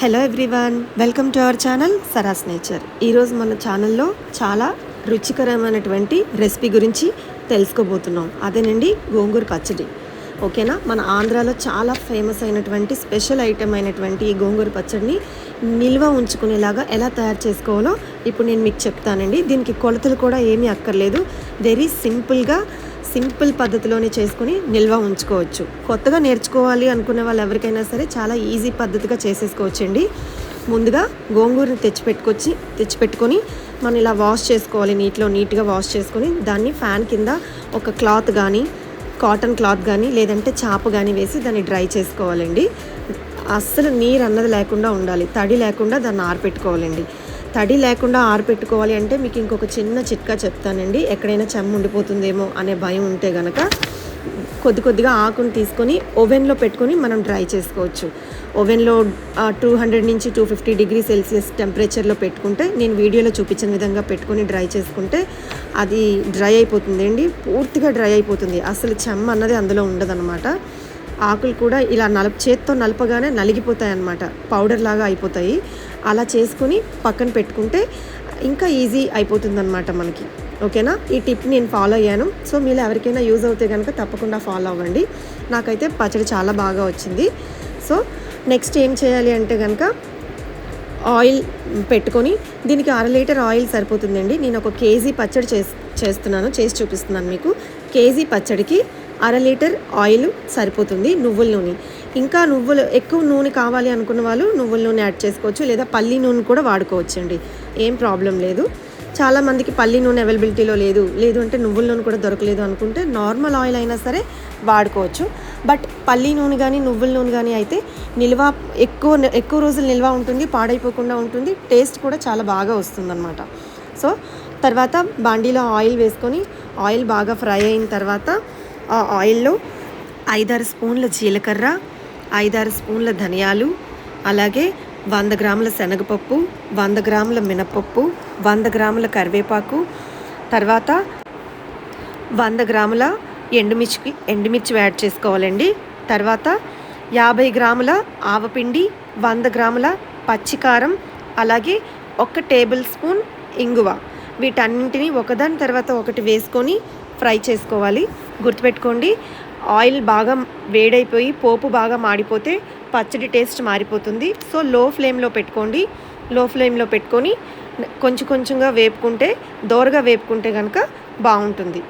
Hello everyone, welcome to our channel Saras nature. ఈరోజు మన ఛానల్లో చాలా రుచికరమైనటువంటి రెసిపీ గురించి తెలుసుకోబోతున్నాం. అదేనండి గోంగూర పచ్చడి. ఓకేనా? మన ఆంధ్రాలో చాలా ఫేమస్ అయినటువంటి స్పెషల్ ఐటెం అయినటువంటి ఈ గోంగూర పచ్చడిని నిల్వ ఉంచుకునేలాగా ఎలా తయారు చేసుకోవాలో ఇప్పుడు నేను మీకు చెప్తానండి. దీనికి కొలతలు కూడా ఏమీ అక్కర్లేదు. వెరీ సింపుల్ పద్ధతిలోనే చేసుకుని నిల్వ ఉంచుకోవచ్చు. కొత్తగా నేర్చుకోవాలి అనుకునే వాళ్ళు ఎవరికైనా సరే చాలా ఈజీ పద్ధతిగా చేసేసుకోవచ్చండి. ముందుగా గోంగూరని తెచ్చిపెట్టుకొని మనం ఇలా వాష్ చేసుకోవాలి. నీట్గా వాష్ చేసుకొని దాన్ని ఫ్యాన్ కింద ఒక క్లాత్ కానీ, కాటన్ క్లాత్ కానీ, లేదంటే చాప కానీ వేసి దాన్ని డ్రై చేసుకోవాలండి. అస్సలు నీరు అన్నది లేకుండా ఉండాలి. తడి లేకుండా దాన్ని ఆరపెట్టుకోవాలండి. తడి లేకుండా ఆరపెట్టుకోవాలి అంటే మీకు ఇంకొక చిన్న చిట్కా చెప్తానండి. ఎక్కడైనా చెమ్మ ఉండిపోతుందేమో అనే భయం ఉంటే కనుక కొద్దిగా ఆకుని తీసుకొని ఓవెన్లో పెట్టుకొని మనం డ్రై చేసుకోవచ్చు. ఓవెన్లో 200 నుంచి 250 డిగ్రీ సెల్సియస్ టెంపరేచర్లో పెట్టుకుంటే, నేను వీడియోలో చూపించిన విధంగా పెట్టుకొని డ్రై చేసుకుంటే అది డ్రై అయిపోతుంది అండి. పూర్తిగా డ్రై అయిపోతుంది. అసలు చెమ్మ అన్నది అందులో ఉండదన్నమాట. ఆకులు కూడా ఇలా చేత్తో నలపగానే నలిగిపోతాయి అన్నమాట. పౌడర్ లాగా అయిపోతాయి. అలా చేసుకొని పక్కన పెట్టుకుంటే ఇంకా ఈజీ అయిపోతుంది అన్నమాట మనకి. ఓకేనా? ఈ టిప్ నేను ఫాలో అయ్యాను. సో మీరు ఎవరికైనా యూజ్ అవుతే కనుక తప్పకుండా ఫాలో అవ్వండి. నాకైతే పచ్చడి చాలా బాగా వచ్చింది. సో నెక్స్ట్ ఏం చేయాలి అంటే కనుక ఆయిల్ పెట్టుకొని, దీనికి 1/2 లీటర్ ఆయిల్ సరిపోతుందండి. నేను ఒక కేజీ పచ్చడి చేసి చూపిస్తున్నాను మీకు. కేజీ పచ్చడికి 1/2 లీటర్ ఆయిల్ సరిపోతుంది. నువ్వుల నూనె, ఇంకా ఎక్కువ నూనె కావాలి అనుకున్న వాళ్ళు నువ్వుల నూనె యాడ్ చేసుకోవచ్చు, లేదా పల్లి నూనె కూడా వాడుకోవచ్చండి. ఏం ప్రాబ్లం లేదు. చాలామందికి పల్లి నూనె అవైలబిలిటీలో లేదు అంటే నువ్వుల నూనె కూడా దొరకలేదు అనుకుంటే నార్మల్ ఆయిల్ అయినా సరే వాడుకోవచ్చు. బట్ పల్లి నూనె కానీ నువ్వుల నూనె కానీ అయితే నిల్వ ఎక్కువ రోజులు నిల్వ ఉంటుంది, పాడైపోకుండా ఉంటుంది. టేస్ట్ కూడా చాలా బాగా వస్తుందన్నమాట. సో తర్వాత బాండీలో ఆయిల్ వేసుకొని, ఆయిల్ బాగా ఫ్రై అయిన తర్వాత ఆ ఆయిల్లో 5-6 స్పూన్ల జీలకర్ర, 5-6 స్పూన్ల ధనియాలు, అలాగే 100 గ్రాముల శనగపప్పు, 100 గ్రాముల మినపప్పు, 100 గ్రాముల కరివేపాకు, తర్వాత 100 గ్రాముల ఎండుమిర్చి యాడ్ చేసుకోవాలండి. తర్వాత 50 గ్రాముల ఆవపిండి, 100 గ్రాముల పచ్చికారం, అలాగే 1 టేబుల్ స్పూన్ ఇంగువ. వీటన్నింటినీ ఒకదాని తర్వాత ఒకటి వేసుకొని ఫ్రై చేసుకోవాలి. గుర్తుపెట్టుకోండి, ఆయిల్ బాగా వేడైపోయి పోపు బాగా మాడిపోతే పచ్చడి టేస్ట్ మారిపోతుంది. సో లో ఫ్లేమ్లో పెట్టుకొని కొంచెంగా వేపుకుంటే, దోరగా వేపుకుంటే కనుక బాగుంటుంది.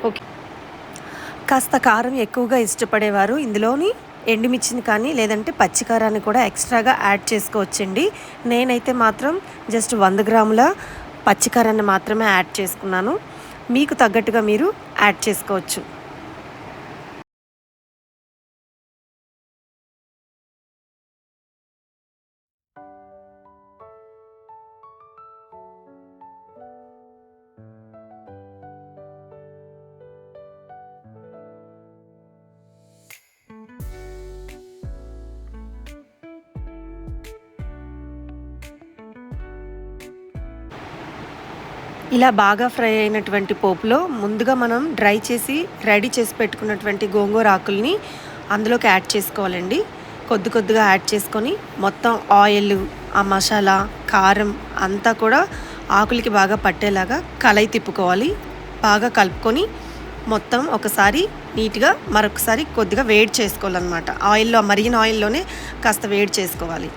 ఓకే. కాస్త కారం ఎక్కువగా ఇష్టపడేవారు ఇందులోని ఎండుమిర్చిని కానీ లేదంటే పచ్చికారాన్ని కూడా ఎక్స్ట్రాగా యాడ్ చేసుకోవచ్చండి. నేనైతే మాత్రం జస్ట్ 100 గ్రాముల పచ్చికారాన్ని మాత్రమే యాడ్ చేసుకున్నాను. మీకు తగ్గట్టుగా మీరు యాడ్ చేసుకోవచ్చు. ఇలా బాగా ఫ్రై అయినటువంటి పోపులో ముందుగా మనం రెడీ చేసి పెట్టుకున్నటువంటి గోంగూర ఆకుల్ని అందులోకి యాడ్ చేసుకోవాలండి. కొద్దిగా యాడ్ చేసుకొని మొత్తం ఆయిల్, ఆ మసాలా, కారం అంతా కూడా ఆకులకి బాగా పట్టేలాగా కలయి తిప్పుకోవాలి. బాగా కలుపుకొని మొత్తం ఒకసారి నీట్గా మరొకసారి కొద్దిగా వేడి చేసుకోవాలన్నమాట. మరిగిన ఆయిల్లోనే కాస్త వేడి చేసుకోవాలి.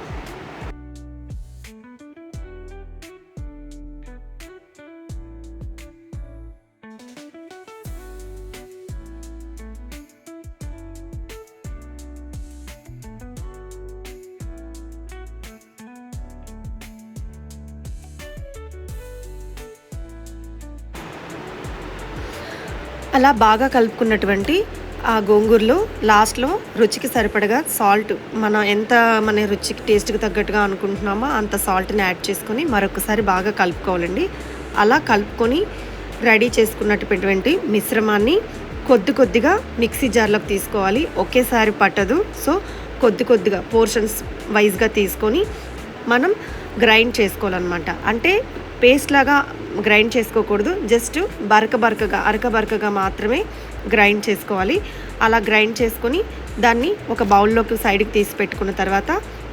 అలా బాగా కలుపుకున్నటువంటి ఆ గోంగూరలో లాస్ట్లో రుచికి సరిపడగా సాల్ట్, మన రుచికి టేస్ట్కి తగ్గట్టుగా అనుకుంటున్నామో అంత సాల్ట్ని యాడ్ చేసుకొని మరొకసారి బాగా కలుపుకోవాలండి. అలా కలుపుకొని రెడీ చేసుకున్నటువంటి మిశ్రమాన్ని కొద్దిగా మిక్సీ జార్లోకి తీసుకోవాలి. ఒకేసారి పట్టదు. సో కొద్దిగా పోర్షన్స్ వైజ్గా తీసుకొని మనం గ్రైండ్ చేసుకోవాలన్నమాట. అంటే పేస్ట్ లాగా గ్రైండ్ చేసుకోకూడదు. జస్ట్ అరకబరకగా మాత్రమే గ్రైండ్ చేసుకోవాలి. అలా గ్రైండ్ చేసుకొని దాన్ని ఒక బౌల్లోకి సైడ్కి తీసి పెట్టుకున్న తర్వాత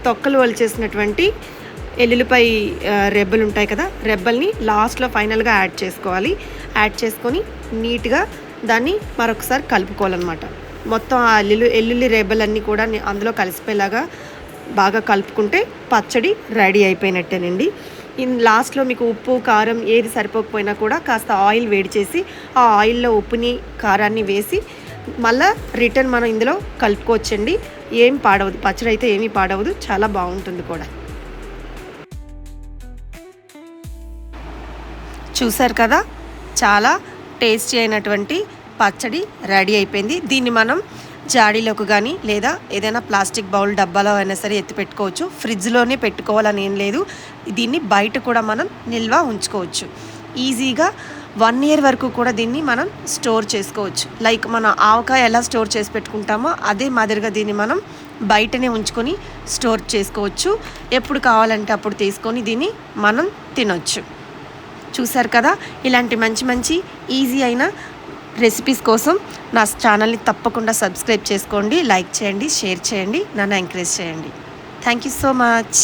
తొక్కలు వలిచేసినటువంటి ఎల్లుల్లిపాయ రెబ్బలు ఉంటాయి కదా, రెబ్బల్ని లాస్ట్లో ఫైనల్గా యాడ్ చేసుకోవాలి. యాడ్ చేసుకొని నీట్గా దాన్ని మరొకసారి కలుపుకోవాలన్నమాట. మొత్తం ఆ ఎల్లుల్లి రెబ్బలన్నీ కూడా అందులో కలిసిపోయేలాగా బాగా కలుపుకుంటే పచ్చడి రెడీ అయిపోయినట్టేనండి. లాస్ట్లో మీకు ఉప్పు కారం ఏది సరిపోకపోయినా కూడా కాస్త ఆయిల్ వేడి చేసి ఆ ఆయిల్లో ఉప్పుని కారాన్ని వేసి మళ్ళీ రిటర్న్ మనం ఇందులో కలుపుకోవచ్చండి. ఏం పాడవదు, పచ్చడి అయితే ఏమీ పాడవదు, చాలా బాగుంటుంది కూడా. చూసారు కదా, చాలా టేస్టీ అయినటువంటి పచ్చడి రెడీ అయిపోయింది. దీన్ని మనం జాడీలోకి కానీ లేదా ఏదైనా ప్లాస్టిక్ బౌల్ డబ్బాలో అయినా సరే ఎత్తి పెట్టుకోవచ్చు. ఫ్రిడ్జ్లోనే పెట్టుకోవాలని ఏం లేదు. దీన్ని బయట కూడా మనం నిల్వ ఉంచుకోవచ్చు. ఈజీగా 1 year వరకు కూడా దీన్ని మనం స్టోర్ చేసుకోవచ్చు. లైక్ మన ఆవకాయ ఎలా స్టోర్ చేసి పెట్టుకుంటామో అదే మాదిరిగా దీన్ని మనం బయటనే ఉంచుకొని స్టోర్ చేసుకోవచ్చు. ఎప్పుడు కావాలంటే అప్పుడు తీసుకొని దీన్ని మనం తినొచ్చు. చూసారు కదా, ఇలాంటి మంచి మంచి ఈజీ అయిన రెసిపీస్ కోసం నా ఛానల్ని తప్పకుండా సబ్స్క్రైబ్ చేసుకోండి, లైక్ చేయండి, షేర్ చేయండి, నన్ను ఎంకరేజ్ చేయండి. Thank you so much.